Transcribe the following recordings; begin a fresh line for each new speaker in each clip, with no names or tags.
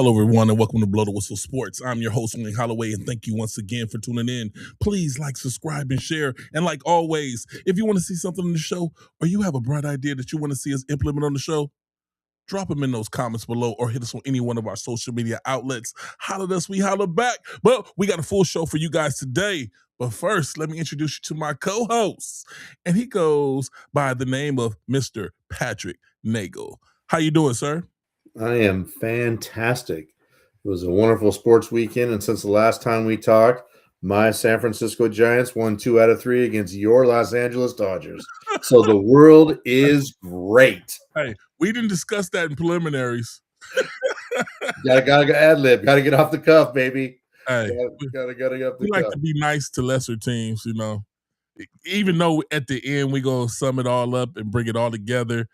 Hello, everyone, and welcome to Blow the Whistle Sports. I'm your host, Holloway, and thank you once again for tuning in. Please like, subscribe, and share. And like always, if you want to see something in the show or you have a bright idea that you want to see us implement on the show, drop them in those comments below or hit us on any one of our social media outlets. Holler at us, we holler back. But we got a full show for you guys today. But first, let me introduce you to my co-host. And he goes by the name of Mr. Patrick Nagle. How you doing, sir?
I am fantastic. It was a wonderful sports weekend, and since the last time we talked, my San Francisco Giants won 2 out of 3 against your Los Angeles Dodgers. So the world is great.
Hey, we didn't discuss that in preliminaries.
Gotta ad lib. Gotta get off the cuff, baby.
Hey,
Gotta get up the
we
cuff.
like to be nice to lesser teams, you know. Even though at the end we gonna sum it all up and bring it all together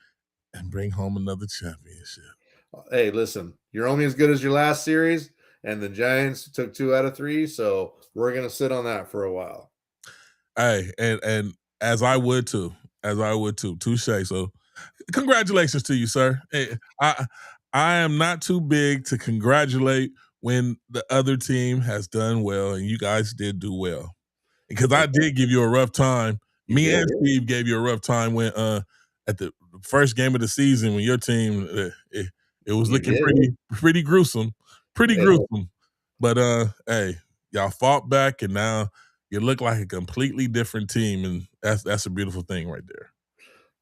and bring home another championship.
Hey, listen, you're only as good as your last series, and the Giants took 2 out of 3, so we're gonna sit on that for a while.
Hey, and as I would too. Touche. So congratulations to you, sir. Hey, I am not too big to congratulate when the other team has done well, and you guys did do well. Because I did give you a rough time. Me and Steve gave you a rough time when at the first game of the season when your team it was looking pretty gruesome. Gruesome. But hey, y'all fought back and now you look like a completely different team, and that's a beautiful thing right there.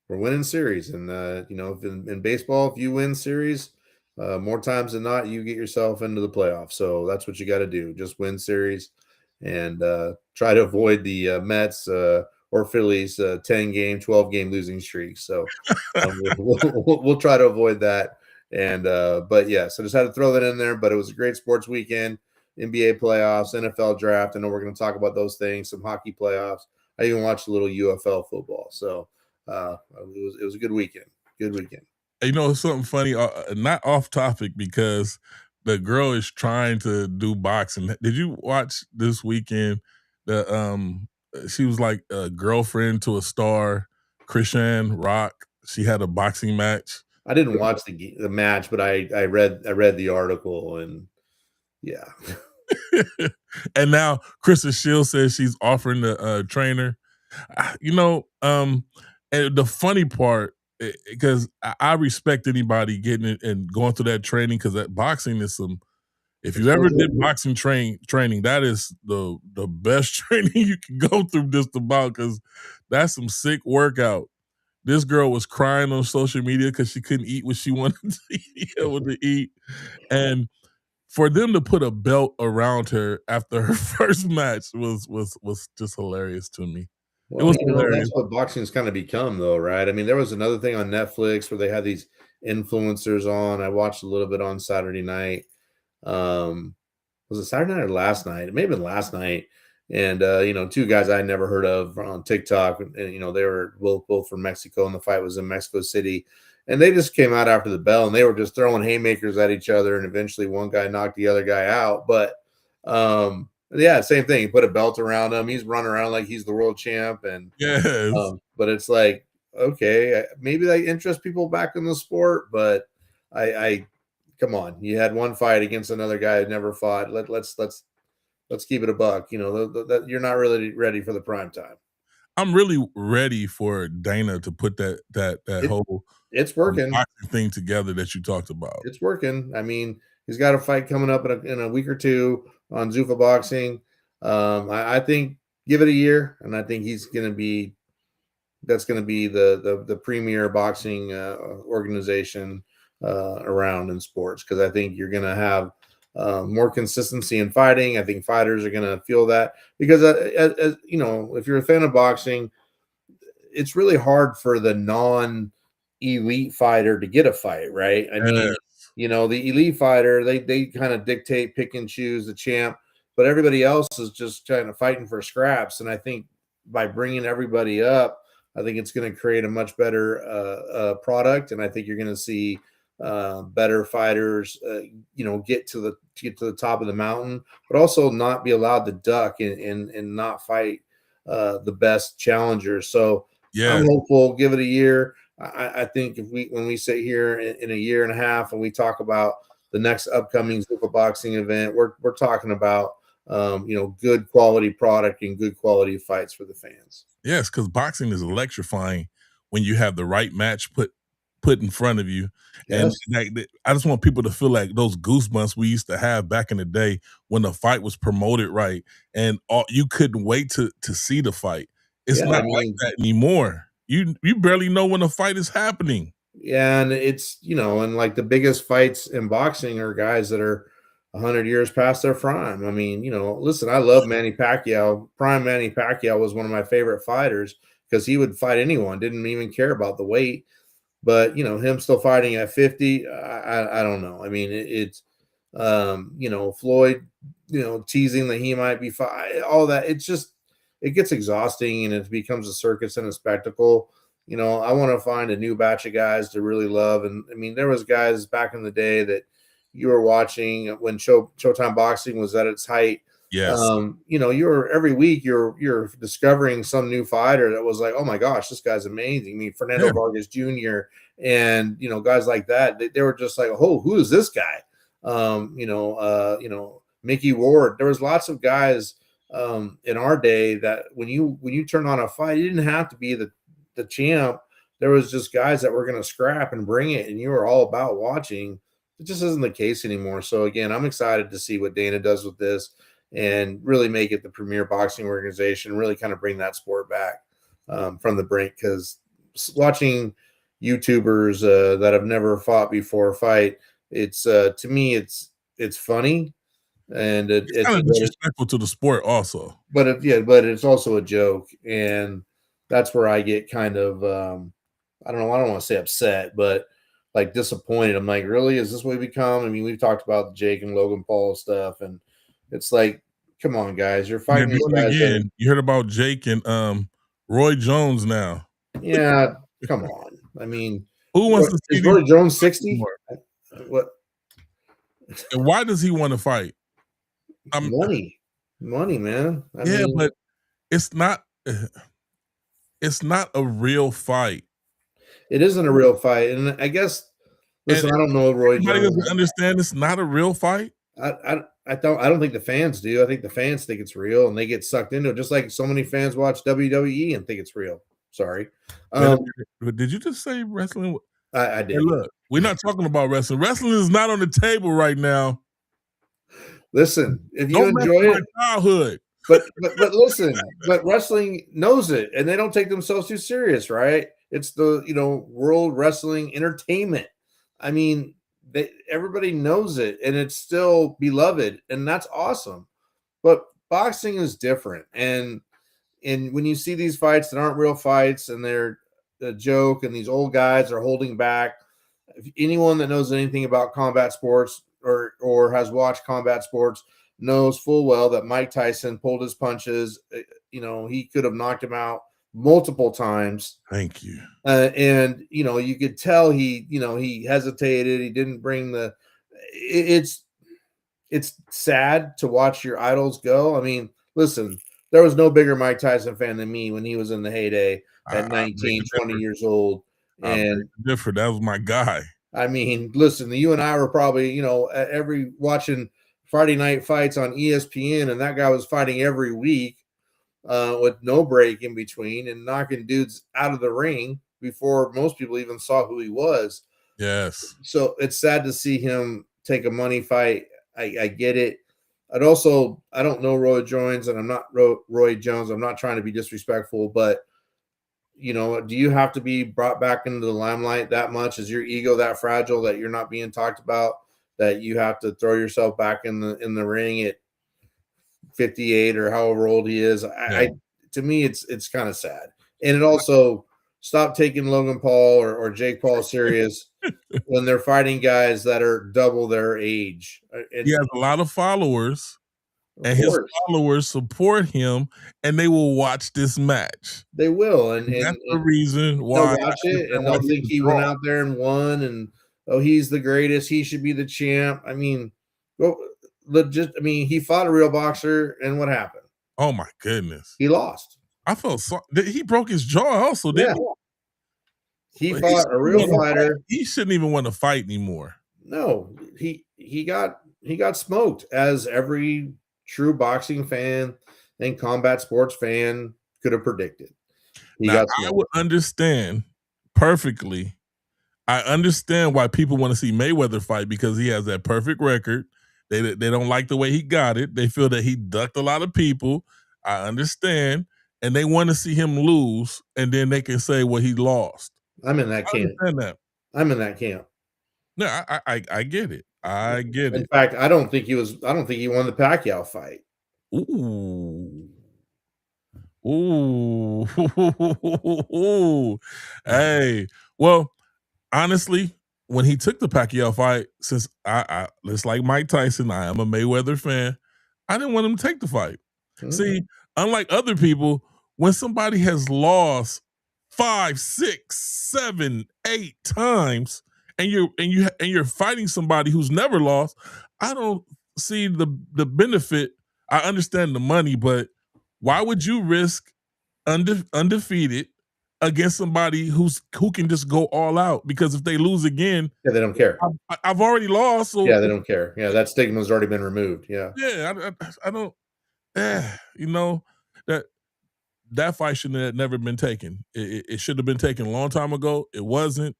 We're winning series, and in baseball, if you win series, more times than not, you get yourself into the playoffs. So that's what you got to do. Just win series and try to avoid the Mets or Phillies 10-game, 12-game losing streaks. So we'll try to avoid that. And but yeah, so just had to throw that in there. But it was a great sports weekend. NBA playoffs, NFL draft. I know we're going to talk about those things. Some hockey playoffs. I even watched a little UFL football. So it was a good weekend. Good weekend.
You know, something funny, not off topic because the girl is trying to do boxing. Did you watch this weekend? She was like a girlfriend to a star, Christian Rock. She had a boxing match.
I didn't watch the match, but I read the article, and yeah.
And now Krista Shields says she's offering the trainer. And the funny part, because I respect anybody getting it and going through that training, because that boxing is some. If you ever did boxing training, that is the best training you can go through just about, because that's some sick workout. This girl was crying on social media because she couldn't eat what she wanted to be able to eat. And for them to put a belt around her after her first match was just hilarious to me.
Well, that's what boxing's kind of become, though, right? I mean, there was another thing on Netflix where they had these influencers on. I watched a little bit on Saturday night. Was it Saturday night or last night? It may have been last night. And two guys I never heard of on TikTok, and they were both from Mexico, and the fight was in Mexico City. And they just came out after the bell, and they were just throwing haymakers at each other, and eventually one guy knocked the other guy out. But yeah, same thing. He put a belt around him. He's running around like he's the world champ, and
yes.
But it's like, okay, maybe that interests people back in the sport, but I come on, you had one fight against another guy who never fought. Let's keep it a buck. You're not really ready for the prime time.
I'm really ready for Dana to put that whole
it's working
thing together that you talked about.
It's working. I mean, he's got a fight coming up in a week or two on Zuffa Boxing. I think give it a year, and I think that's going to be the premier boxing organization around in sports, because I think you're going to have more consistency in fighting. I think fighters are going to feel that, because as if you're a fan of boxing, it's really hard for the non-elite fighter to get a fight, right? I mean, the elite fighter, they kind of dictate, pick and choose the champ, but everybody else is just kind of fighting for scraps. And I think by bringing everybody up, I think it's going to create a much better product, and I think you're going to see better fighters, get to the top of the mountain, but also not be allowed to duck and not fight the best challengers. So I'm hopeful. Give it a year. I think when we sit here in a year and a half and we talk about the next upcoming Zuffa boxing event. We're talking about good quality product and good quality fights for the fans.
Yes, because boxing is electrifying when you have the right match put in front of you, and
Yes.
I just want people to feel like those goosebumps we used to have back in the day when the fight was promoted right, and you couldn't wait to see the fight. It's
Yeah,
not
I
like
mean,
that anymore. You barely know when the fight is happening.
yeah, and it's and like the biggest fights in boxing are guys that are 100 years past their prime. I mean, listen, I love Manny Pacquiao. Prime Manny Pacquiao was one of my favorite fighters because he would fight anyone, didn't even care about the weight. But him still fighting at 50, I don't know. I mean, it's Floyd, teasing that he might be all that. It's just it gets exhausting and it becomes a circus and a spectacle. I want to find a new batch of guys to really love. And I mean, there was guys back in the day that you were watching when Showtime Boxing was at its height.
Yes.
You're every week you're discovering some new fighter that was like, oh my gosh, this guy's amazing. I mean,
Yeah.
Fernando Vargas Jr. and guys like that. They were just like, oh, who is this guy? Mickey Ward. There was lots of guys in our day that when you turn on a fight, you didn't have to be the champ. There was just guys that were going to scrap and bring it, and you were all about watching. It just isn't the case anymore. So again, I'm excited to see what Dana does with this and really make it the premier boxing organization, really kind of bring that sport back from the brink. Because watching YouTubers that have never fought before fight, it's to me, it's funny and
It's kind of disrespectful to the sport also.
but it's also a joke, and that's where I get kind of I don't know, I don't want to say upset, but like disappointed. I'm like, really, is this what we become? I mean, we've talked about the Jake and Logan Paul stuff, and it's like, come on, guys, you're
And they're
fighting these
doing it
guys that
again. You heard about Jake and Roy Jones now.
yeah, come on. I mean,
Who wants
what
to see
is
these
Roy Jones
fight
60?
anymore?
What
And why does he want to fight?
money? Money, man. I
Yeah,
mean,
but it's not it's not a real fight.
it isn't a real fight. And I guess
And
listen, I don't know Roy
everybody doesn't
Jones.
understand it's not a real fight.
I don't think the fans do. I think the fans think it's real and they get sucked into it, just like so many fans watch WWE and think it's real. Sorry.
Wait a
Um,
minute. But did you just say wrestling?
I
Hey,
did.
look, we're not talking about wrestling. Wrestling is not on the table right now.
Listen, if you
Don't mess with
enjoy
my
it,
childhood.
but listen, but wrestling knows it and they don't take themselves too serious, right? It's the World Wrestling Entertainment. I mean, everybody knows it and it's still beloved, and that's awesome. But boxing is different, and when you see these fights that aren't real fights and they're a joke, and these old guys are holding back, if anyone that knows anything about combat sports or has watched combat sports knows full well that Mike Tyson pulled his punches. He could have knocked him out multiple times.
Thank you.
And you could tell he hesitated. He didn't bring the. It's sad to watch your idols go. I mean, listen, there was no bigger Mike Tyson fan than me when he was in the heyday at
I beg
19,
to
20
differ.
years old.
I beg
And
to differ. That was my guy.
I mean, listen, you and I were probably, every watching Friday night fights on ESPN, and that guy was fighting every week with no break in between and knocking dudes out of the ring before most people even saw who he was.
Yes.
So it's sad to see him take a money fight. I get it. I don't know Roy Jones, and I'm not Roy Jones. I'm not trying to be disrespectful, but do you have to be brought back into the limelight that much? Is your ego that fragile that you're not being talked about, that you have to throw yourself back in the ring at 58 or however old he is?
Yeah.
To me, it's kind of sad. And it also, stop taking Logan Paul or Jake Paul serious when they're fighting guys that are double their age.
He has a lot of followers,
Of
and his
course,
followers support him, and they will watch this match.
they will, and
And that's the
and
reason
they'll
why I
watch it
understand
and
why
they'll
he's
think
a
he
draw.
went out there and won, and oh, he's the greatest. He should be the champ. I mean, well, legit. I mean, he fought a real boxer, and what happened?
Oh my goodness.
He lost.
I felt so he broke his jaw also,
Yeah,
didn't he?
he
But
fought a real fighter.
he shouldn't even want to fight anymore.
No, he got smoked, as every true boxing fan and combat sports fan could have predicted. He
Now
got
I
smoked.
would understand perfectly. I understand why people want to see Mayweather fight because he has that perfect record. They don't like the way he got it. They feel that he ducked a lot of people. I understand, and they want to see him lose, and then they can say, "Well, he lost."
I'm in that
I
camp.
understand that.
I'm in that camp.
No, I get it. I get
In
it.
fact, I don't think he won the Pacquiao fight.
Ooh. Ooh. Hey, well, honestly, when he took the Pacquiao fight, since I it's like Mike Tyson, I am a Mayweather fan. I didn't want him to take the fight.
Mm,
See, unlike other people, when somebody has lost 5, 6, 7, 8 times, and you're fighting somebody who's never lost, I don't see the benefit. I understand the money, but why would you risk undefeated against somebody who can just go all out? Because if they lose again,
yeah, they don't care.
I've already lost. So
Yeah, they don't care. Yeah, that stigma's already been removed. Yeah.
yeah, I don't. You know that that fight should have never been taken. It should have been taken a long time ago. It wasn't.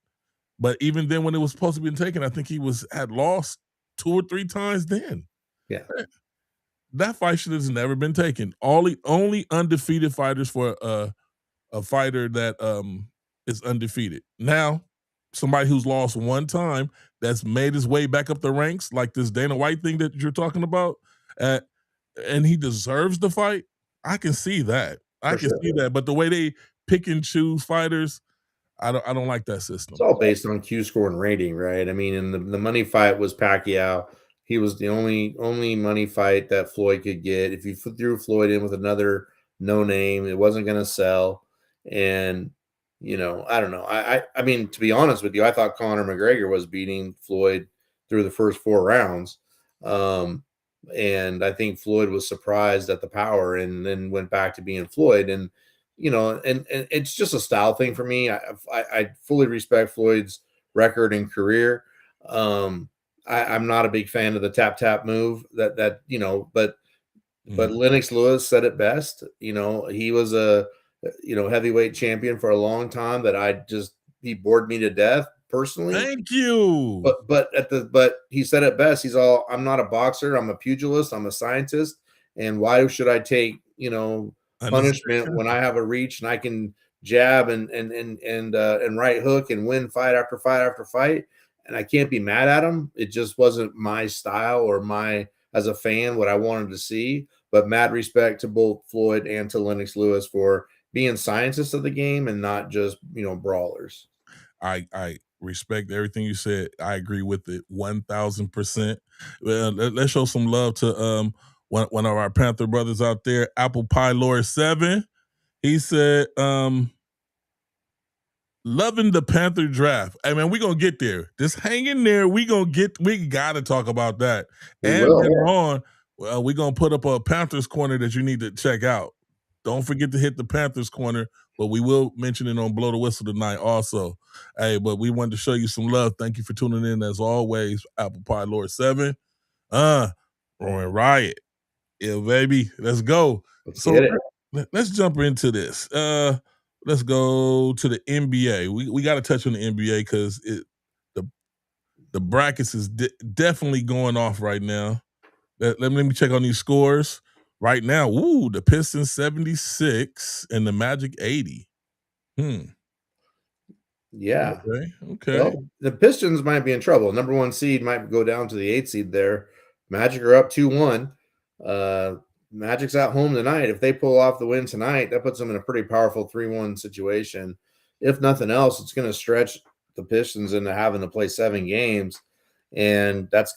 But even then, when it was supposed to be taken, I think he had lost 2 or 3 times. Then
Yeah.
Eh, that fight should have never been taken. Only undefeated fighters for a fighter that is undefeated. Now, somebody who's lost one time that's made his way back up the ranks, like this Dana White thing that you're talking about, uh, and he deserves the fight. I can see that. I
For
can
sure.
see that. But the way they pick and choose fighters, I don't like that
It's
system.
all based on Q score and rating, right? I mean, and the money fight was Pacquiao. He was the only money fight that Floyd could get. If you threw Floyd in with another no name, it wasn't going to sell. And I don't know. I mean, to be honest with you, I thought Conor McGregor was beating Floyd through the first 4 rounds. Um, and I think Floyd was surprised at the power and then went back to being Floyd. And it's just a style thing for me. I fully respect Floyd's record and career. I'm not a big fan of the tap tap move but
Mhm.
Lennox Lewis said it best. He was a heavyweight champion for a long time that he bored me to death personally.
Thank you.
But he said it best. He's all, I'm not a boxer, I'm a pugilist, I'm a scientist, and why should I take
Unnecessary
punishment when I
contact.
have a reach and I can jab and right hook and win fight after fight after fight, and I can't be mad at him. It just wasn't my style or my as a fan what I wanted to see. But mad respect to both Floyd and to Lennox Lewis for being scientists of the game and not just brawlers.
I respect everything you said. I agree with it 1,000%. Well, let's show some love to one of our Panther brothers out there, Apple Pie Lord 7. He said, loving the Panther draft. Hey man, we gonna get there. Just hang in there. We gotta talk about that.
We
And
will.
later on, well, we gonna put up a Panthers corner that you need to check out. Don't forget to hit the Panthers corner, but we will mention it on Blow the Whistle tonight also. Hey, but we wanted to show you some love. Thank you for tuning in as always, Apple Pie Lord 7. Uh Roaring Riot. Yeah, baby. Let's go.
Let's
So
get it.
let's jump into this. Let's go to the NBA. We got to touch on the NBA because the the brackets is definitely going off right now. Let me check on these scores right now. Ooh, the Pistons 76 and the Magic 80. Hmm.
Yeah.
Okay. Okay.
Well, the Pistons might be in trouble. Number one seed might go down to the 8th seed there. Magic are up 2-1. Uh, Magic's at home tonight. If they pull off the win tonight, that puts them in a pretty powerful 3-1 situation. If nothing else, it's going to stretch the Pistons into having to play 7 games. And as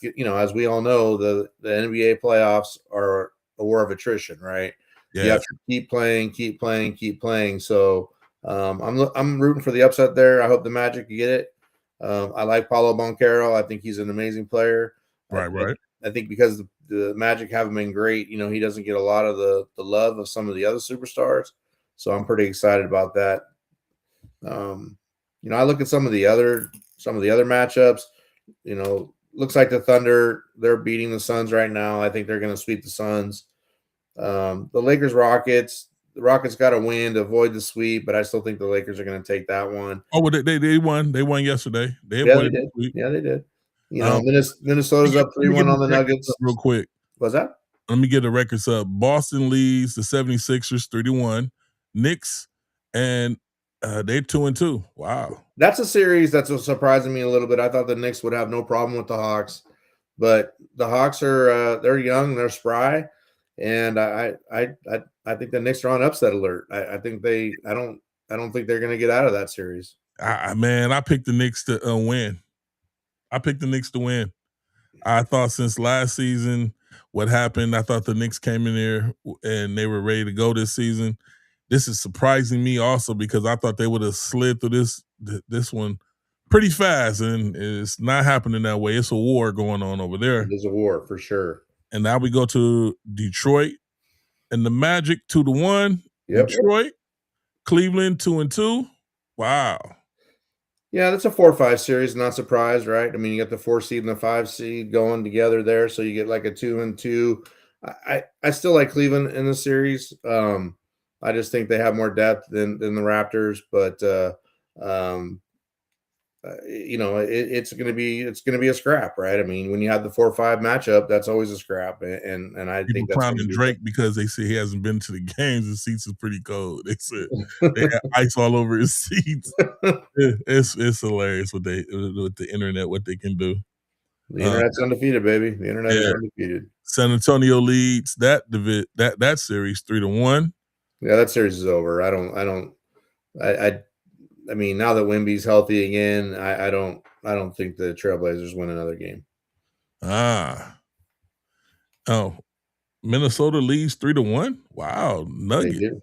we all know, the NBA playoffs are a war of attrition, right? You have
Yes.
to keep playing, keep playing, keep playing. So I'm rooting for the upset there. I hope the Magic get it. I like Paulo Banchero. I think he's an amazing player. I,
Right. Right.
I think because the Magic haven't been great, he doesn't get a lot of the love of some of the other superstars. So I'm pretty excited about that. I look at some of the other matchups. looks like the Thunder, they're beating the Suns right now. I think they're going to sweep the Suns. The Lakers Rockets. The Rockets got to win to avoid the sweep, but I still think the Lakers are going to take that one.
Oh, well, they won. They won yesterday. They
Yeah, they
avoided the
did.
sweep.
Yeah, they did. You know,
Um,
Minnesota's up
let me get
3-1
the
on the
records up
Nuggets.
real quick.
Was that?
Let me get the records up. Boston leads the 76ers 3-1. Knicks and they're 2-2. Wow.
That's a series that's surprising me a little bit. I thought the Knicks would have no problem with the Hawks, but the Hawks are they're young, they're spry, and I think the Knicks are on upset alert. I think I don't think they're going to get out of that series.
Man, I picked the Knicks to win. I picked the Knicks to win. I thought since last season, what happened, I thought the Knicks came in there and they were ready to go this season. This is surprising me also because I thought they would have slid through this one pretty fast, and it's not happening that way. It's a war going on over
It
there.
is a war for sure.
And now we go to Detroit and the Magic 2-1.
Yep.
Detroit, Cleveland 2-2. Wow.
Yeah, that's a 4-5 series. Not surprised, right? I mean, you got the 4 seed and the 5 seed going together there, so you get like a 2-2. I still like Cleveland in the series. I just think they have more depth than the Raptors, but um, you know, it's gonna be a scrap, right? I mean, when you have the 4-5 matchup, that's always a scrap, and I
People
think that's going to
clowning
be
Drake because they say he hasn't been to the games. The seats is pretty cold. They said they had ice all over his seats. It's hilarious what they with the internet what they can do.
the
Uh,
internet's undefeated, baby. The internet is
yeah,
undefeated.
San Antonio leads that series 3-1.
Yeah, that series is over. I, I I mean, now that Wemby's healthy again, I don't think the Trailblazers win another game.
Ah, oh, Minnesota leads 3-1. Wow,
They
Nugget.
do.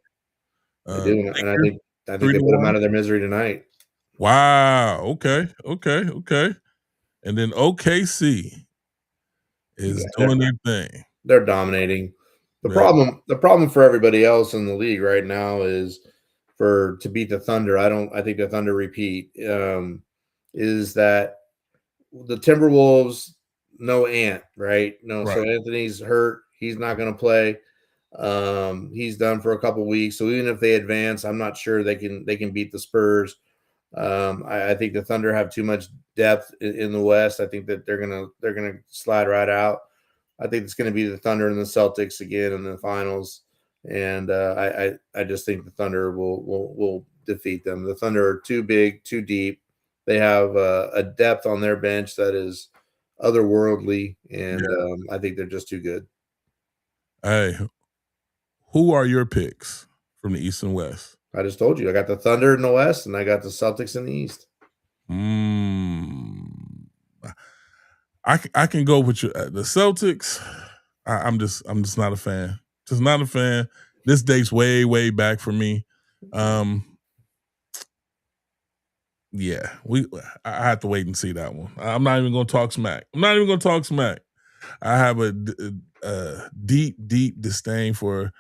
They do, and
Lakers
I think
three
they
to
put them
one.
out of their misery tonight.
Wow. Okay. And then OKC is
Yeah,
doing their thing.
they're dominating.
Yeah,
The problem for everybody else in the league right now is for to beat the Thunder. I think the Thunder repeat is that the Timberwolves no Ant, right? No,
right.
so Anthony's hurt. He's not going to play. He's done for a couple weeks. So even if they advance, I'm not sure they can beat the Spurs. I think the Thunder have too much depth in the West. I think that they're gonna slide right out. I think it's going to be the Thunder and the Celtics again in the finals, and I just think the Thunder will defeat them. The Thunder are too big, too deep. They have a depth on their bench that is otherworldly, and
Yeah.
I think they're just too good.
Hey, who are your picks from the East and West?
I just told you I got the Thunder in the West, and I got the Celtics in the East.
Mm, I can go with you. The Celtics. I'm just not a fan. Just not a fan. This dates way back for me. Um, yeah, I have to wait and see that one. I'm not even going to talk smack. I'm not even going to talk smack. I have a deep disdain for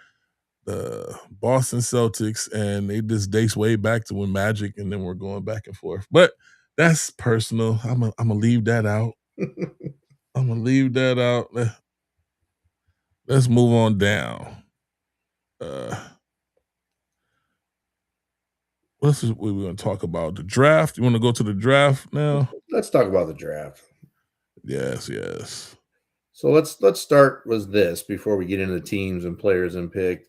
the Boston Celtics, and they just dates way back to when Magic, and then we're going back and forth. But that's personal. I'm gonna leave that out. I'm gonna leave that out. Let's move on down. Uh, what we're gonna talk about? The draft. You want to go to the draft now?
Let's talk about the draft.
Yes.
So let's start with this before we get into teams and players and pick.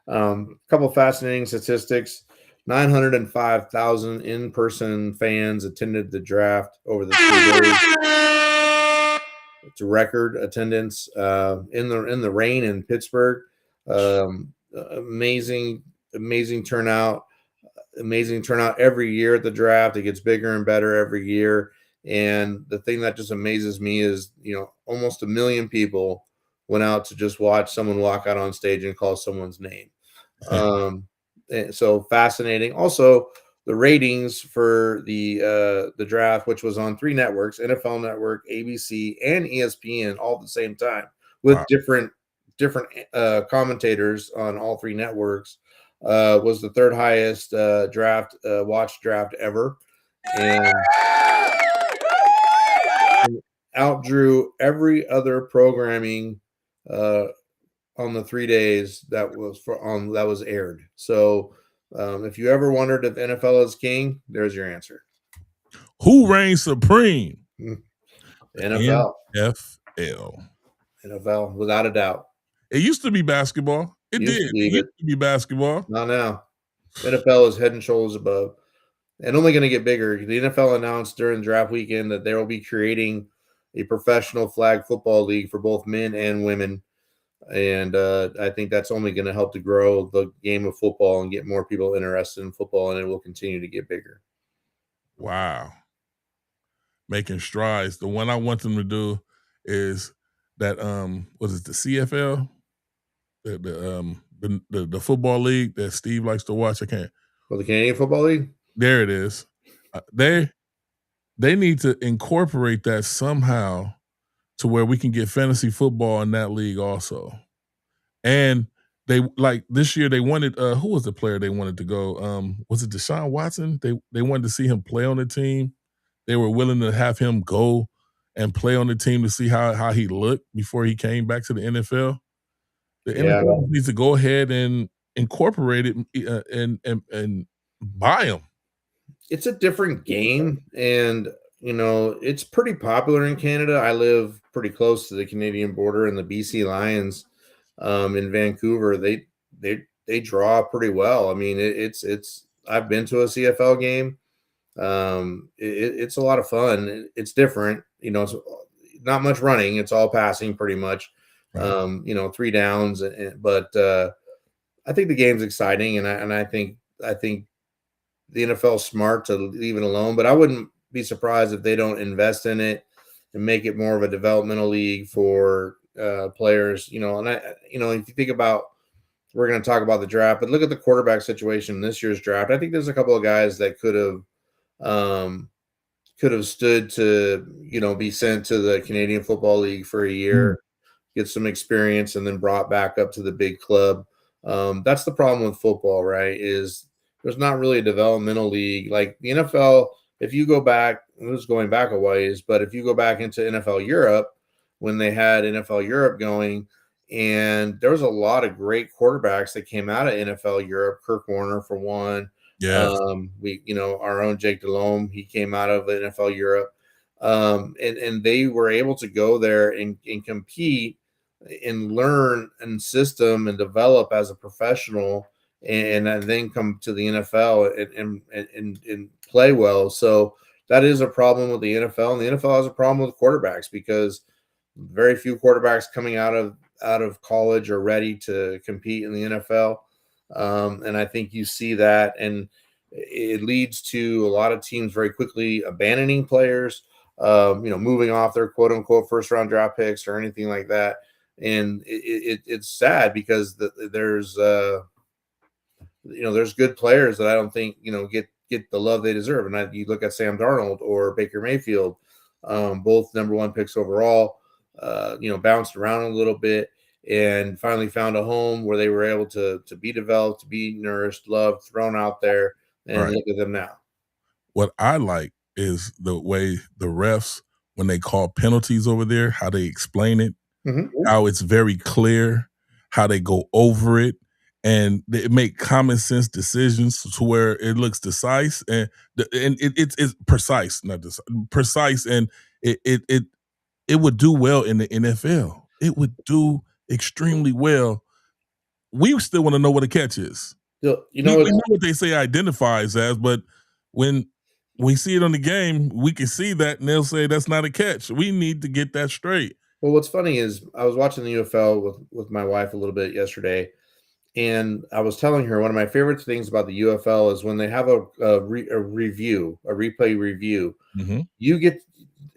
A couple fascinating statistics: 905,000 in-person fans attended the draft over the 3 days. It's a record attendance in the rain in Pittsburgh. Amazing, amazing turnout. Amazing turnout every year at the draft. It gets bigger and better every year. And the thing that just amazes me is, you know, almost 1 million people went out to just watch someone walk out on stage and call someone's name. And so fascinating. Also, the ratings for the draft, which was on 3 networks, NFL Network, ABC, and ESPN, all at the same time, with
Wow.
different commentators on all 3 networks, was the third highest watch draft ever, and outdrew every other programming uh, on the 3 days that was aired. So, if you ever wondered if NFL is king, there's your answer.
Who reigns supreme?
NFL,
NFL.
NFL, without a doubt.
It used to be basketball. It
Used
did.
to
It
be,
used
but
to be basketball.
not now. NFL is head and shoulders above, and only going to get bigger. The NFL announced during draft weekend that they will be creating a professional flag football league for both men and women. And I think that's only going to help to grow the game of football and get more people interested in football, and it will continue to get bigger.
Wow. Making strides. The one I want them to do is that what is it, the CFL? The football league that Steve likes to watch. I can't.
Well, the Canadian Football League?
There it is. They need to incorporate that somehow to where we can get fantasy football in that league also. And they like this year they wanted who was the player they wanted to go? Was it Deshaun Watson? They wanted to see him play on the team. They were willing to have him go and play on the team to see how he looked before he came back to the NFL. The
Yeah.
NFL needs to go ahead and incorporate it and buy him.
It's a different game, and it's pretty popular in Canada. I live pretty close to the Canadian border, and the BC Lions in Vancouver, they draw pretty well. I mean, it's I've been to a CFL game. It's a lot of fun. It's different. It's not much running. It's all passing pretty much.
Right.
3 downs, but I think the game's exciting, and I think the NFL is smart to leave it alone. But I wouldn't be surprised if they don't invest in it and make it more of a developmental league for players. And if you think about, we're going to talk about the draft, but look at the quarterback situation in this year's draft. I think there's a couple of guys that could have stood to be sent to the Canadian Football League for a year, get some experience, and then brought back up to the big club. That's the problem with football, right? Is there's not really a developmental league like the NFL. If you go back, it was going back a ways, but if you go back into NFL Europe, when they had NFL Europe going, and there was a lot of great quarterbacks that came out of NFL Europe. Kirk Warner, for one.
Yes.
Our own Jake Delhomme, he came out of NFL Europe, and they were able to go there and compete and learn and system and develop as a professional, and then come to the NFL and play well. So that is a problem with the NFL, and the NFL has a problem with quarterbacks because very few quarterbacks coming out of college are ready to compete in the NFL. And I think you see that, and it leads to a lot of teams very quickly abandoning players, moving off their quote unquote first round draft picks or anything like that. And it's sad because there's good players that I don't think get the love they deserve. And you look at Sam Darnold or Baker Mayfield, both number 1 picks overall. Bounced around a little bit and finally found a home where they were able to be developed, to be nourished, loved, thrown out there, and
Right.
look at them now.
What I like is the way the refs, when they call penalties over there, how they explain it, how it's very clear, how they go over it, and they make common sense decisions to where it looks decisive and it's precise, not precise, and it would do well in the NFL. It would do extremely well. We still want to know what a catch is.
We
know what they say identifies as, but when we see it on the game, we can see that, and they'll say that's not a catch. We need to get that straight.
Well, what's funny is I was watching the UFL with my wife a little bit yesterday, and I was telling her one of my favorite things about the UFL is when they have a replay review. You get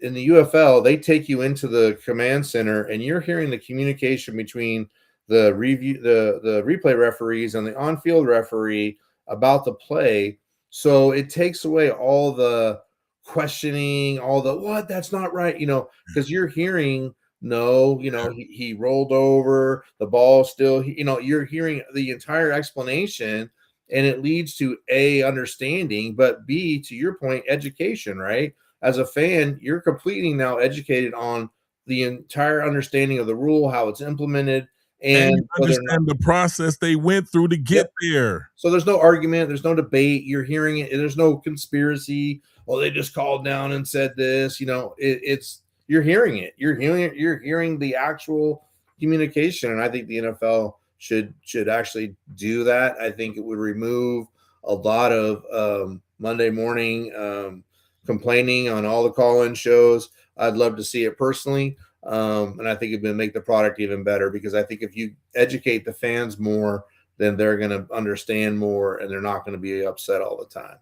in the UFL, they take you into the command center, and you're hearing the communication between the replay referees and the on-field referee about the play. So it takes away all the questioning, all the what, that's not right, because you're hearing no, he rolled over, the ball still, you're hearing the entire explanation, and it leads to A, understanding, but B, to your point, education, right? as a fan, you're completely now educated on the entire understanding of the rule, how it's implemented,
And you
and whether or not.
understand the process they went through to
Yep.
get there.
So there's no argument, there's no debate. You're hearing it. There's no conspiracy. Well, they just called down and said this. It's you're hearing it. You're hearing it. You're hearing the actual communication, and I think the NFL should actually do that. I think it would remove a lot of Monday morning complaining on all the call-in shows. I'd love to see it personally. And I think it would make the product even better, because I think if you educate the fans more, then they're going to understand more and they're not going to be upset all the time.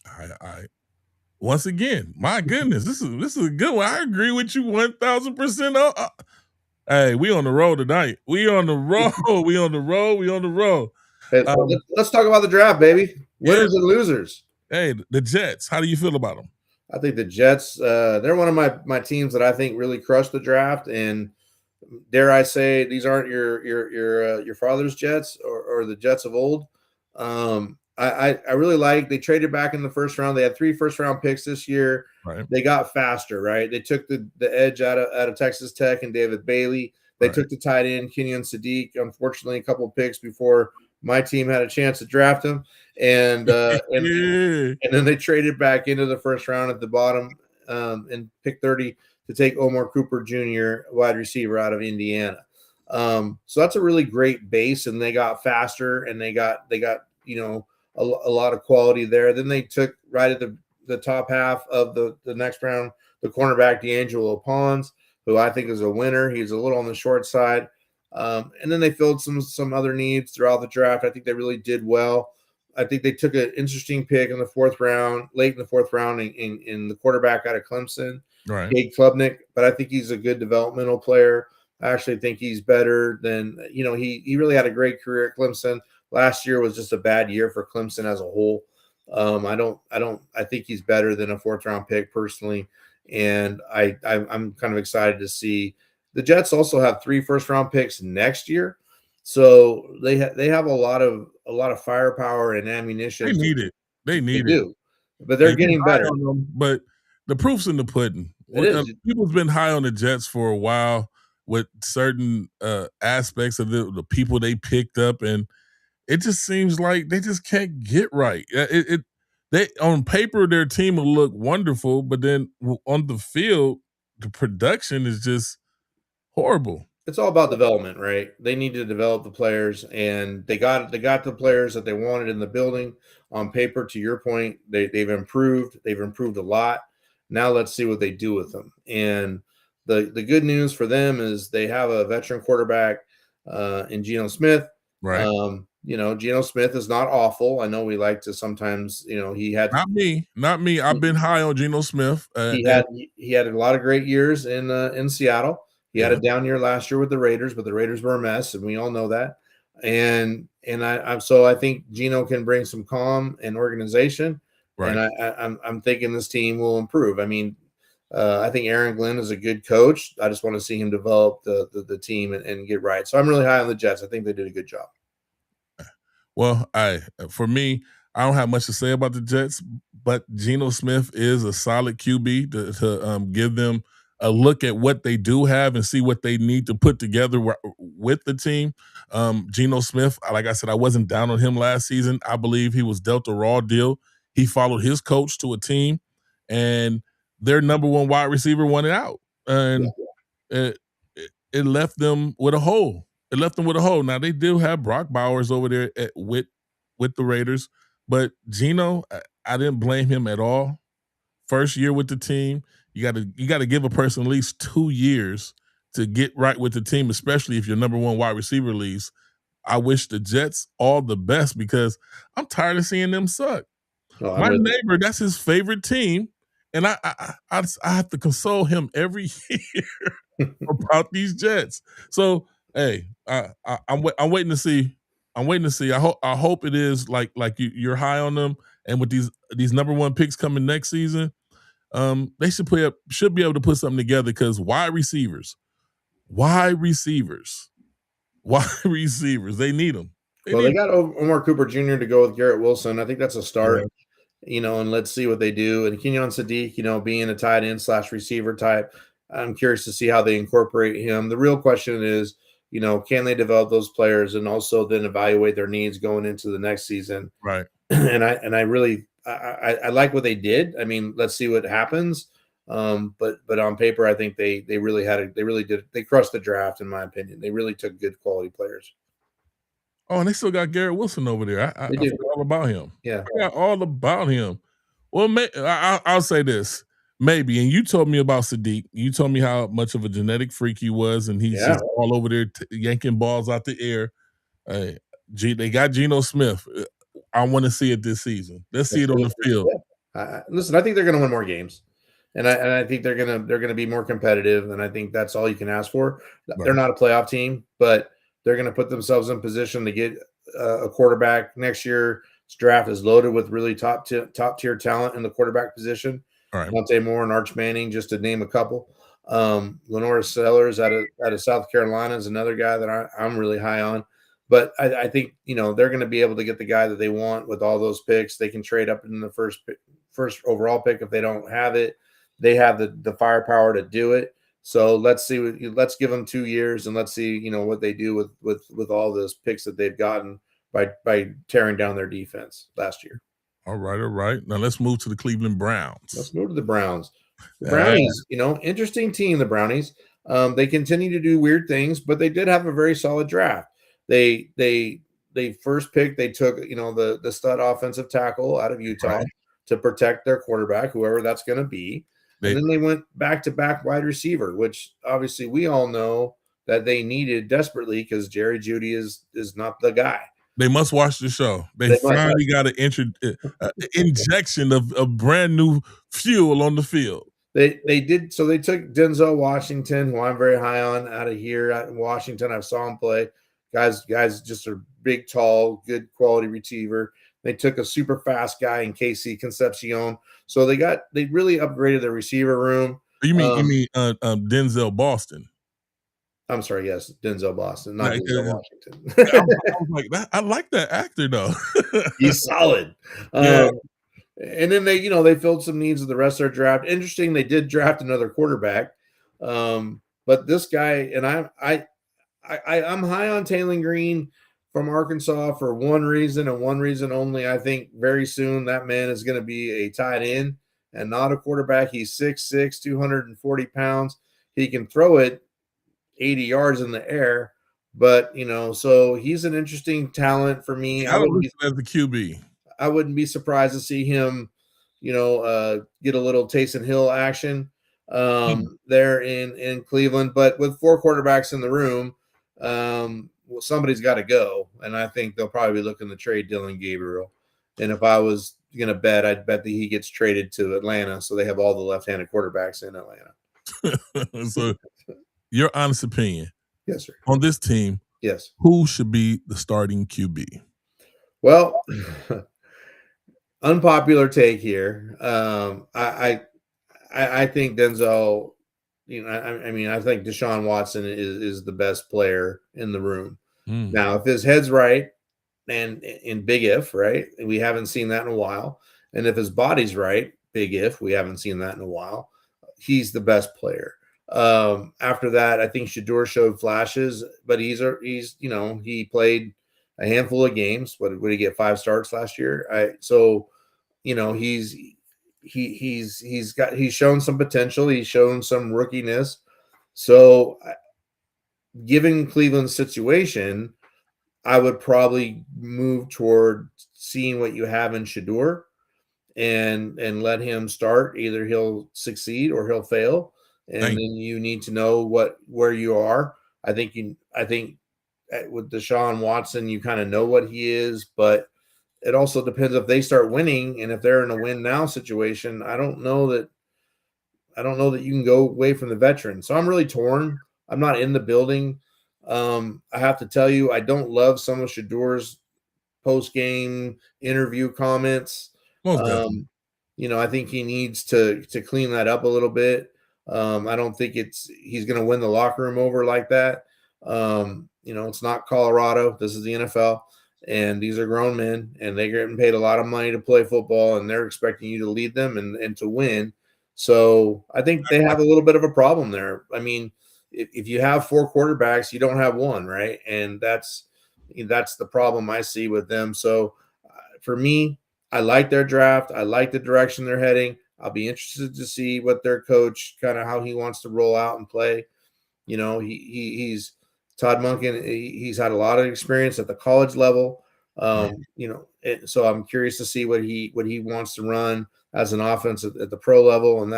I once again, my goodness, this is a good one. I agree with you 1,000%. Hey, we on the road tonight. We on the road. We on the road. We on the road.
Hey, let's talk about the draft, baby.
Yeah.
Winners and losers.
Hey, the Jets. How do you feel about them?
I think the Jets, they're one of my teams that I think really crushed the draft. And dare I say, these aren't your father's Jets, or the Jets of old. I really like, they traded back in the first round. They had 3 first round picks this year.
Right.
They got faster, right? They took the edge out of Texas Tech and David Bailey. They took the tight end Kenyon Sadiq. Unfortunately, a couple of picks before my team had a chance to draft him, and then they traded back into the first round at the bottom, and pick 30 to take Omar Cooper Jr., wide receiver out of Indiana. So that's a really great base, and they got faster, and they got a lot of quality there. Then they took right at the top half of the next round the cornerback D'Angelo Pons, who I think is a winner. He's a little on the short side. And then they filled some other needs throughout the draft. I think they really did well. I think they took an interesting pick in the 4th round, late in the 4th round, in the quarterback out of Clemson, Cade Klubnik. But I think he's a good developmental player. I actually think he's better than, he really had a great career at Clemson. Last year was just a bad year for Clemson as a whole. I think he's better than a 4th round pick personally. And I'm kind of excited to see. The Jets also have 3 first round picks next year, so they have a lot of firepower and ammunition.
They need it. They need it.
But they're getting better.
But the proof's in the pudding.
It is.
People's been high on the Jets for a while with certain aspects of the people they picked up, and it just seems like they just can't get right. They on paper their team will look wonderful, but then on the field, the production is just horrible.
It's all about development, right? They need to develop the players, and they got the players that they wanted in the building. On paper, to your point, they've improved. They've improved a lot. Now let's see what they do with them. And the good news for them is they have a veteran quarterback in Geno Smith.
Right.
Geno Smith is not awful. I know we like to sometimes, he had
not me. I've been high on Geno Smith.
He had a lot of great years in Seattle. He had a down year last year with the Raiders, but the Raiders were a mess, and we all know that. And I think Geno can bring some calm and organization. Right. And I'm thinking this team will improve. I mean, I think Aaron Glenn is a good coach. I just want to see him develop the team and get right. So I'm really high on the Jets. I think they did a good job.
Well, for me, I don't have much to say about the Jets, but Geno Smith is a solid QB to give them a look at what they do have and see what they need to put together with the team. Geno Smith, like I said, I wasn't down on him last season. I believe he was dealt a raw deal. He followed his coach to a team, and their number 1 wide receiver wanted out, and it left them with a hole. It left them with a hole. Now they do have Brock Bowers over there with the Raiders, but Geno, I didn't blame him at all. First year with the team, you got to give a person at least 2 years to get right with the team, especially if your number 1 wide receiver leaves. I wish the Jets all the best because I'm tired of seeing them suck. My neighbor, that's his favorite team, and I have to console him every year about these Jets. So hey, I'm waiting to see. I'm waiting to see. I hope it is like you're high on them, and with these number 1 picks coming next season, they should be able to put something together because wide receivers, they need them.
They got Omar Cooper Jr. to go with Garrett Wilson. I think that's a start. and let's see what they do. And Kenyon Sadiq, being a tight end / receiver type, I'm curious to see how they incorporate him. The real question is, can they develop those players and also then evaluate their needs going into the next season?
Right.
And I really I like what they did. I mean, let's see what happens. But on paper, I think they really they crushed the draft in my opinion. They really took good quality players.
Oh, and they still got Garrett Wilson over there. I
They
I
do,
forgot all about him.
yeah,
Forgot all about him. Well, I'll say this, maybe, and you told me about Sadiq. You told me how much of a genetic freak he was, and he's
yeah.
just all over there yanking balls out the air. Hey, they got Geno Smith. I want to see it this season. Let's see
That's
it on
good.
the field.
Yeah. Listen, I think they're going to win more games, and I think they're gonna be more competitive, and I think that's all you can ask for. They're
Right.
not a playoff team, but they're going to put themselves in position to get a quarterback next year. This draft is loaded with really top tier talent in the quarterback position.
All right.
Dante Moore and Arch Manning, just to name a couple. Lenora Sellers out of South Carolina is another guy that I'm really high on. But I think they're going to be able to get the guy that they want with all those picks. They can trade up in the first overall pick if they don't have it. They have the firepower to do it. So let's see. Let's give them 2 years and let's see what they do with all those picks that they've gotten by tearing down their defense last year.
All right. All right. Now let's move to the Cleveland
Let's
Browns.
move to the Browns. The
All right.
Brownies, interesting team. The Brownies. They continue to do weird things, but they did have a very solid draft. They first picked. They took the stud offensive tackle out of Utah
Right.
to protect their quarterback, whoever that's going to be. And
They
then they went back to back wide receiver, which obviously we all know that they needed desperately because Jerry Jeudy is not the guy.
They must watch the show. They
They must.
finally got an injection of brand new fuel on the field.
They did so. They took Denzel Washington, who I'm very high on, out of here out in Washington. I saw him play. Guys, just a big, tall, good quality receiver. They took a super fast guy in KC Concepcion. So they really upgraded their receiver room.
You
Um,
mean Denzel Boston?
I'm sorry, yes, Denzel Boston, not
Like,
Denzel
I
Washington.
was like that. I like that actor though.
He's solid.
Yeah.
And then they filled some needs of the rest of their draft. Interesting, they did draft another quarterback. But this guy, and I'm high on Taylor Green from Arkansas for one reason and one reason only. I think very soon that man is going to be a tight end and not a quarterback. He's 6'6", 240 pounds. He can throw it 80 yards in the air, but so he's an interesting talent for me.
I don't listen as the QB.
I wouldn't be surprised to see him, get a little Taysom Hill action there in Cleveland. But with 4 quarterbacks in the room, well, somebody's got to go, and I think they'll probably be looking to trade Dylan Gabriel. And if I was going to bet, I'd bet that he gets traded to Atlanta, so they have all the left-handed quarterbacks in Atlanta.
So, your honest opinion
Yes, sir.
on this team,
Yes.
who should be the starting QB?
Well, unpopular take here. I think Denzel. I think Deshaun Watson is the best player in the room.
Mm.
Now, if his head's right, and in big if, right, we haven't seen that in a while. And if his body's right, big if, we haven't seen that in a while. He's the best player. After that, I think Shador showed flashes, but he played a handful of games. What did he get? 5 starts last year. He's shown some potential. He's shown some rookiness. So, given Cleveland's situation, I would probably move toward seeing what you have in Shador and let him start. Either he'll succeed or he'll fail, and then you need to know where you are. I think with Deshaun Watson, you kind of know what he is, but it also depends if they start winning, and if they're in a win now situation. I don't know that you can go away from the veteran. So I'm really torn. I'm not in the building. I have to tell you, I don't love some of Shador's post-game interview comments.
Most definitely.
I think he needs to clean that up a little bit. I don't think he's going to win the locker room over like that. It's not Colorado. This is the NFL. and these are grown men, and they're getting paid a lot of money to play football, and they're expecting you to lead them and to win. So I think they have a little bit of a problem there. I mean, if you have four quarterbacks, you don't have one, right? And that's the problem I see with them. So for me, I like their draft. I like the direction they're heading. I'll be interested to see what their coach kind of how he wants to roll out and play. He's Todd Monken. He's had a lot of experience at the college level.
Right.
So I'm curious to see what he wants to run as an offense at the pro level, and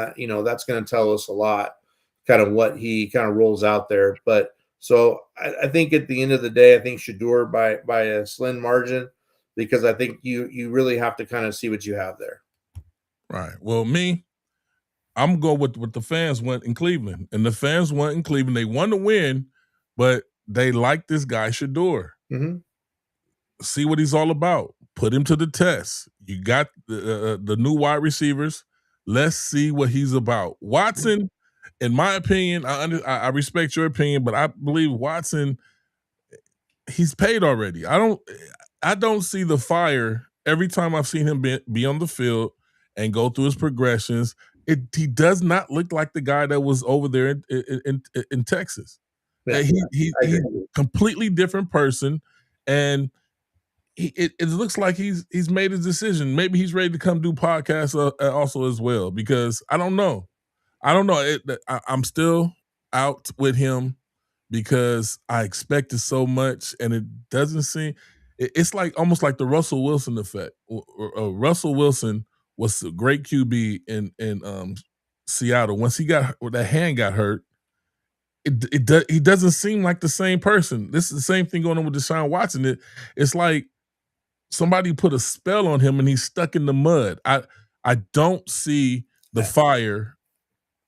that's going to tell us a lot, kind of what he kind of rolls out there. But so I think at the end of the day, I think Shador by a slim margin, because I think you really have to kind of see what you have there.
Right. Well, I'm going with what the fans want in Cleveland. And the fans want in Cleveland. They want to win, but they like this guy, Shador.
Mm-hmm.
See what he's all about. Put him to the test. You got the new wide receivers. Let's see what he's about. Watson, in my opinion, I respect your opinion, but I believe Watson, he's paid already. I don't see the fire every time I've seen him be on the field and go through his progressions. He does not look like the guy that was over there in Texas.
Yeah, I
He's
agree.
a completely different person, and it looks like he's made his decision. Maybe he's ready to come do podcasts also as well, because I don't know. I'm still out with him because I expected so much, and it doesn't seem. It's like almost like the Russell Wilson effect. Russell Wilson was a great QB in Seattle. Once that hand got hurt, he doesn't seem like the same person. This is the same thing going on with Deshaun Watson. It's like somebody put a spell on him and he's stuck in the mud. I don't see the
Yeah.
fire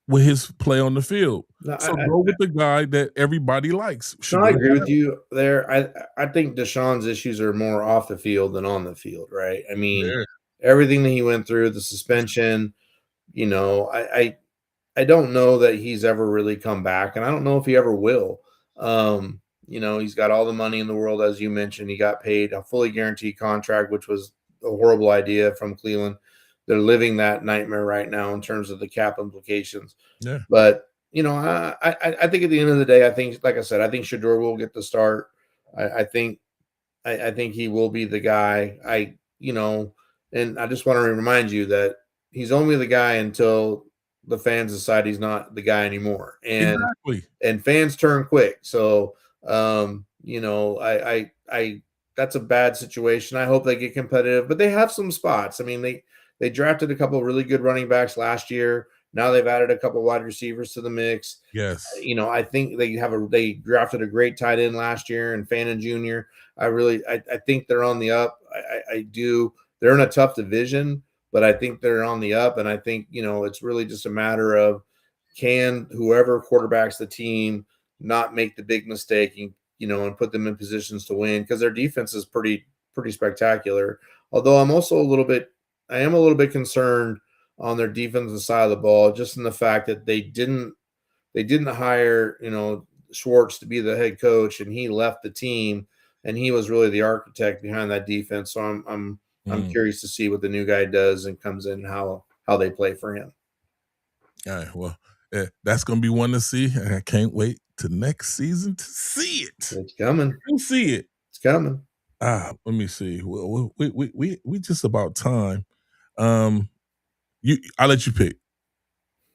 with his play on the field.
No,
So go with the guy that everybody likes.
no, I
Shador.
agree with you there. I think Deshaun's issues are more off the field than on the field, right? I mean,
Yeah.
everything that he went through, the suspension, I don't know that he's ever really come back, and I don't know if he ever will. He's got all the money in the world, as you mentioned. He got paid a fully guaranteed contract, which was a horrible idea from Cleveland. They're living that nightmare right now in terms of the cap implications.
Yeah.
But I think at the end of the day, I think, like I said, I think Shador will get the start. I think he will be the guy. And I just want to remind you that he's only the guy until the fans decide he's not the guy anymore,
Exactly.
and fans turn quick. So, I that's a bad situation. I hope they get competitive, but they have some spots. I mean, they drafted a couple of really good running backs last year. Now they've added a couple of wide receivers to the mix.
Yes.
I think they drafted a great tight end last year and Fannin Jr. I think they're on the up. I do. They're in a tough division, but I think they're on the up. And I think, it's really just a matter of, can whoever quarterbacks the team not make the big mistake and put them in positions to win, because their defense is pretty spectacular. Although I am a little bit concerned on their defensive side of the ball, just in the fact that they didn't hire, Schwartz to be the head coach, and he left the team, and he was really the architect behind that defense. So I'm curious to see what the new guy does and comes in, how they play for him.
All right. Well, that's going to be one to see. And I can't wait to next season to see it.
It's coming.
We'll see it.
It's coming.
Let me see. We just about time. I'll let you pick.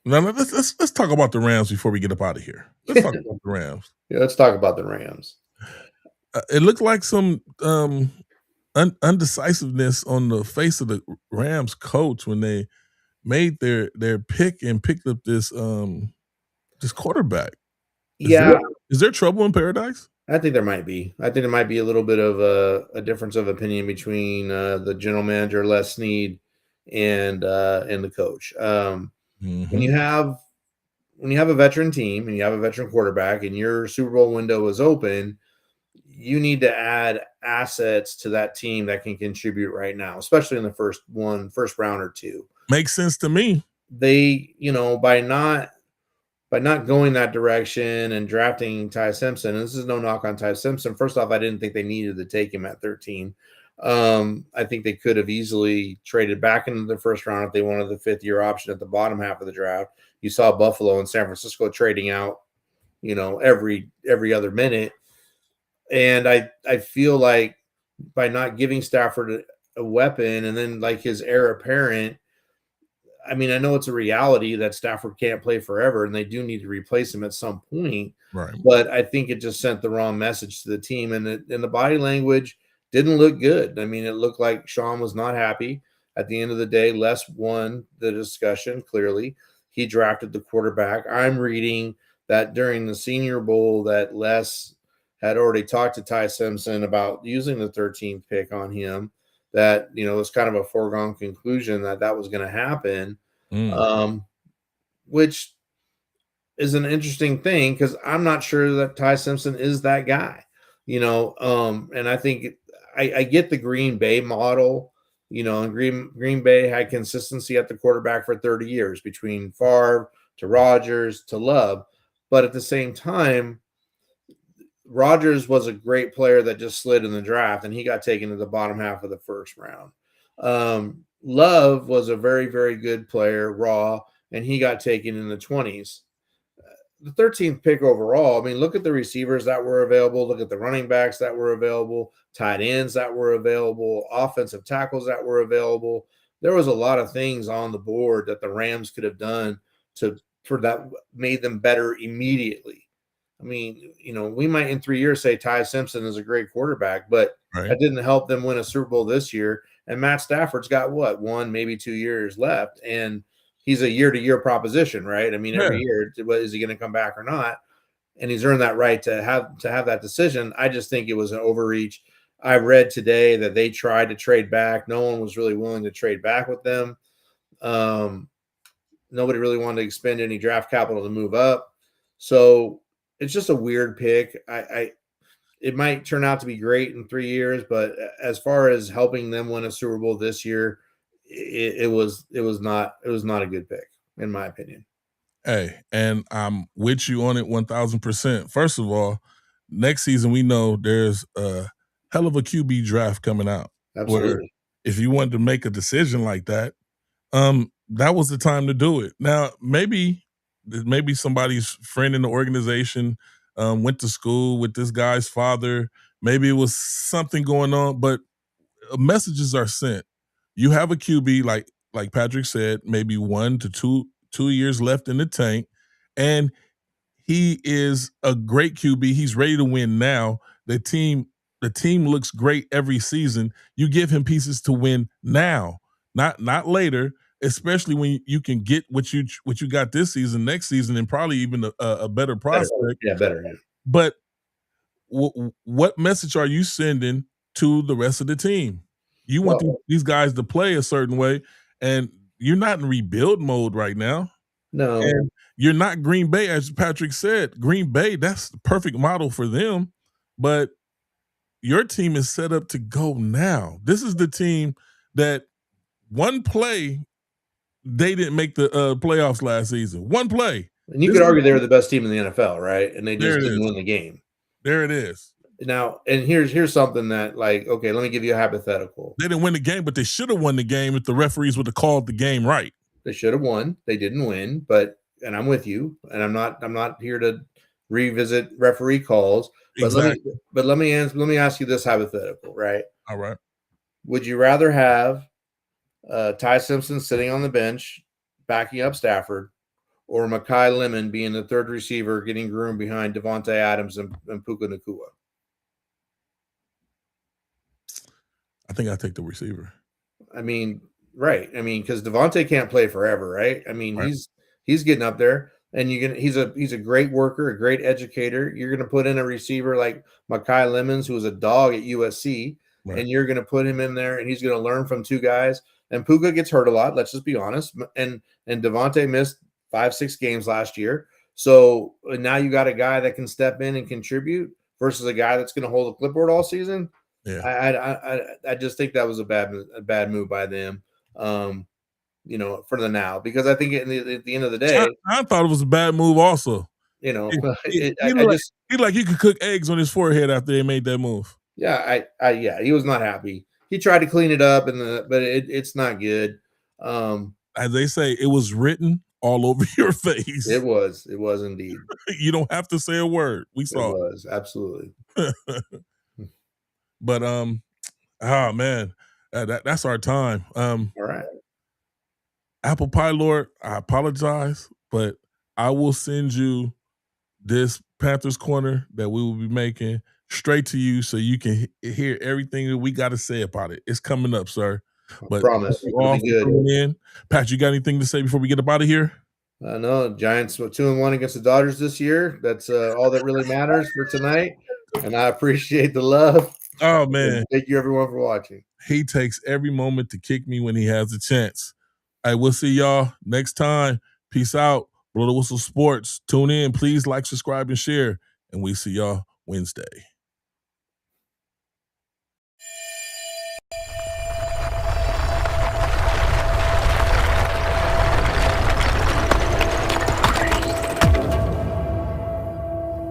Now let's talk about the Rams before we get up out of here. Let's talk about the Rams.
Yeah, let's talk about the Rams.
It looked like some undecisiveness on the face of the Rams coach when they made their pick and picked up this quarterback. Is there trouble in paradise?
I think there might be. I think there might be a little bit of a difference of opinion between the general manager Les Snead and the coach. When you have a veteran team and you have a veteran quarterback and your Super Bowl window is open, you need to add assets to that team that can contribute right now, especially in the first round or two.
Makes sense to me.
They, by not by not going that direction and drafting Ty Simpson, and this is no knock on Ty Simpson. First off, I didn't think they needed to take him at 13. I think they could have easily traded back into the first round if they wanted the fifth-year option at the bottom half of the draft. You saw Buffalo and San Francisco trading out, every other minute. And I feel like by not giving Stafford a weapon and then like his heir apparent, I mean, I know it's a reality that Stafford can't play forever and they do need to replace him at some point.
Right.
But I think it just sent the wrong message to the team, and the body language didn't look good. I mean, it looked like Sean was not happy. At the end of the day, Les won the discussion. Clearly, he drafted the quarterback. I'm reading that during the Senior Bowl that Les had already talked to Ty Simpson about using the 13th pick on him. That it was kind of a foregone conclusion that was going to happen, which is an interesting thing because I'm not sure that Ty Simpson is that guy, and I think I get the Green Bay model, and Green Bay had consistency at the quarterback for 30 years between Favre to Rodgers to Love, but at the same time, Rodgers was a great player that just slid in the draft, and he got taken to the bottom half of the first round. Love was a very, very good player, raw, and he got taken in the 20s. The 13th pick overall, I mean, look at the receivers that were available. Look at the running backs that were available, tight ends that were available, offensive tackles that were available. There was a lot of things on the board that the Rams could have done for that made them better immediately. I mean, we might in 3 years say Ty Simpson is a great quarterback, but that didn't help them win a Super Bowl this year. And Matt Stafford's got 1, maybe 2 years left, and he's a year-to-year proposition, right? I mean, every year, is he going to come back or not? And he's earned that right to have that decision. I just think it was an overreach. I read today that they tried to trade back. No one was really willing to trade back with them. Nobody really wanted to expend any draft capital to move up. So it's just a weird pick. It might turn out to be great in 3 years, but as far as helping them win a Super Bowl this year, it was not a good pick, in my opinion.
Hey, and I'm with you on it 1000%. First of all, next season we know there's a hell of a QB draft coming out. Where
Absolutely.
if you wanted to make a decision like that, that was the time to do it. Now, maybe somebody's friend in the organization went to school with this guy's father. Maybe it was something going on, but messages are sent. You have a QB like Patrick said, maybe 1 to 2 years left in the tank, and he is a great QB. He's ready to win now. The team looks great every season. You give him pieces to win now, not later. Especially when you can get what you got this season, next season, and probably even a better prospect.
Better. Yeah.
But what message are you sending to the rest of the team? You want these guys to play a certain way, and you're not in rebuild mode right now.
No.
And you're not Green Bay, as Patrick said. Green Bay, that's the perfect model for them. But your team is set up to go now. This is the team that one play, they didn't make the playoffs last season. One play.
And you could argue they were the best team in the NFL, right? And they just didn't win the game.
There it is.
Now, and here's something that, like, okay, let me give you a hypothetical.
They didn't win the game, but they should have won the game if the referees would have called the game right.
They should have won. They didn't win, and I'm with you. And I'm not here to revisit referee calls. But
exactly.
let me ask you this hypothetical, right?
All right.
Would you rather have Ty Simpson sitting on the bench, backing up Stafford, or Mekhi Lemon being the third receiver, getting groomed behind Devontae Adams and Puka Nacua?
I think I take the receiver.
I mean, right. I mean, because Devontae can't play forever, right? I mean, he's getting up there, and he's a great worker, a great educator. You're gonna put in a receiver like Mekhi Lemons, who was a dog at USC, and you're gonna put him in there, and he's gonna learn from two guys. And Puka gets hurt a lot. Let's just be honest. And Devontae missed 5-6 games last year. So now you got a guy that can step in and contribute versus a guy that's going to hold a clipboard all season.
Yeah,
I just think that was a bad move by them. for the now, because I think at the end of the
I,
day,
I thought it was a bad move. Also,
you know,
he
I
looked like
just
he like he could cook eggs on his forehead after they made that move.
yeah, yeah, he was not happy. He tried to clean it up, but it's not good.
As they say, it was written all over your
It
face.
was, it was indeed,
You don't have to say a word. We
it
saw
was absolutely.
it. But oh man, that's our time.
All right,
Apple Pie Lord, I apologize, but I will send you this Panthers corner that we will be making straight to you so you can hear everything that we got to say about it. It's coming up, sir.
I
But thank
promise
you
it'll
all
be
for
good.
tuning in. Pat, you got anything to say before we get up out of here?
No, Giants 2-1 against the Dodgers this year. That's all that really matters for tonight. And I appreciate the love.
Oh
And
man,
thank you everyone for watching.
he takes every moment to kick me when he has a chance. All right, we'll see y'all next time. Peace out. Blow the Whistle Sports. Tune in. Please like, subscribe, and share. And we see y'all Wednesday.